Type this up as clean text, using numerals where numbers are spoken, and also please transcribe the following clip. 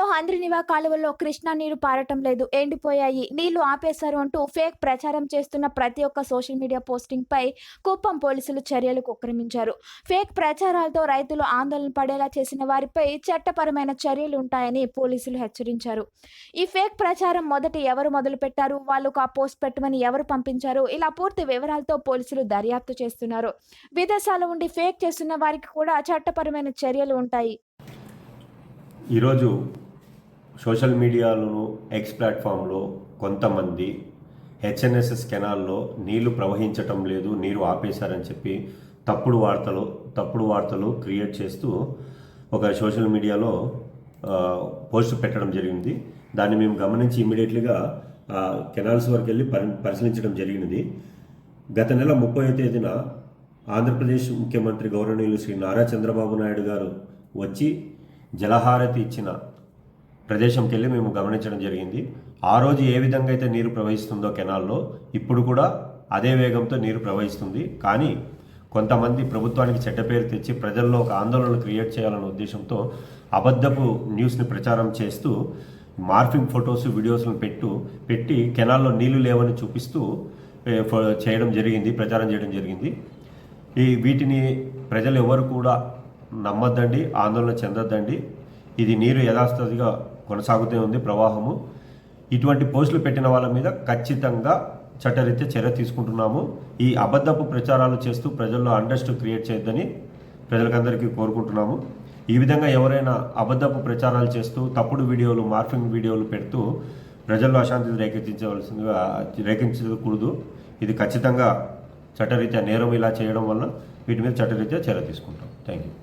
కుప్పంలో హంద్రినివా కాలువల్లో కృష్ణా నీరు పారటం లేదు, ఎండిపోయాయి, నీళ్లు ఆపేశారు అంటూ ఫేక్ ప్రచారం చేస్తున్న ప్రతి ఒక్క సోషల్ మీడియా పోస్టింగ్ పై కుప్పం పోలీసులు చర్యలకు ఉపక్రమించారు. ఫేక్ ప్రచారాలతో రైతులు ఆందోళన పడేలా చేసిన వారిపై చట్టపరమైన చర్యలు ఉంటాయని పోలీసులు హెచ్చరించారు. ఈ ఫేక్ ప్రచారం మొదట ఎవరు మొదలు పెట్టారు, వాళ్ళకు ఆ పోస్ట్ పెట్టమని ఎవరు పంపించారు, ఇలా పూర్తి వివరాలతో పోలీసులు దర్యాప్తు చేస్తున్నారు. విదేశాల్లో ఉండి ఫేక్ చేస్తున్న వారికి కూడా చట్టపరమైన చర్యలు ఉంటాయి. ఈరోజు సోషల్ మీడియాలోను ఎక్స్ ప్లాట్ఫామ్లో కొంతమంది హెచ్ఎన్ఎస్ఎస్ కెనాల్లో నీళ్లు ప్రవహించటం లేదు, నీరు ఆపేశారని చెప్పి తప్పుడు వార్తలు క్రియేట్ చేస్తూ ఒక సోషల్ మీడియాలో పోస్ట్ పెట్టడం జరిగింది. దాన్ని మేము గమనించి ఇమ్మీడియట్లీగా కెనాల్స్ వరకు వెళ్ళి పరిశీలించడం జరిగినది. గత నెల 30వ తేదీన ఆంధ్రప్రదేశ్ ముఖ్యమంత్రి గౌరవనీయులు శ్రీ నారా చంద్రబాబు నాయుడు గారు వచ్చి జలహారతి ఇచ్చిన ప్రదేశంకి వెళ్ళి మేము గమనించడం జరిగింది. ఆ రోజు ఏ విధంగా అయితే నీరు ప్రవహిస్తుందో కెనాల్లో ఇప్పుడు కూడా అదే వేగంతో నీరు ప్రవహిస్తుంది. కానీ కొంతమంది ప్రభుత్వానికి చెడ్డ పేరు తెచ్చి ప్రజల్లో ఒక ఆందోళన క్రియేట్ చేయాలనే ఉద్దేశంతో అబద్ధపు న్యూస్ని ప్రచారం చేస్తూ మార్ఫింగ్ ఫొటోస్ వీడియోస్లను పెట్టి కెనాల్లో నీళ్లు లేవని చూపిస్తూ ప్రచారం చేయడం జరిగింది. వీటిని ప్రజలు ఎవరు కూడా నమ్మద్దండి, ఆందోళన చెందొద్దండి. ఇది నీరు యథాస్థితిగా కొనసాగుతూ ఉంది ప్రవాహము. ఇటువంటి పోస్టులు పెట్టిన వాళ్ళ మీద ఖచ్చితంగా చట్టరీత్యా చర్య తీసుకుంటున్నాము. ఈ అబద్ధపు ప్రచారాలు చేస్తూ ప్రజల్లో అన్రెస్ట్ క్రియేట్ చేయొద్దని ప్రజలకందరికీ కోరుకుంటున్నాము. ఈ విధంగా ఎవరైనా అబద్ధపు ప్రచారాలు చేస్తూ తప్పుడు వీడియోలు, మార్ఫింగ్ వీడియోలు పెడుతూ ప్రజల్లో అశాంతిని రేకెత్తించకూడదు. ఇది ఖచ్చితంగా చట్టరీత్యా నేరం. ఇలా చేయడం వల్ల వీటి మీద చట్టరీత్యా చర్య తీసుకుంటాం. Thank you.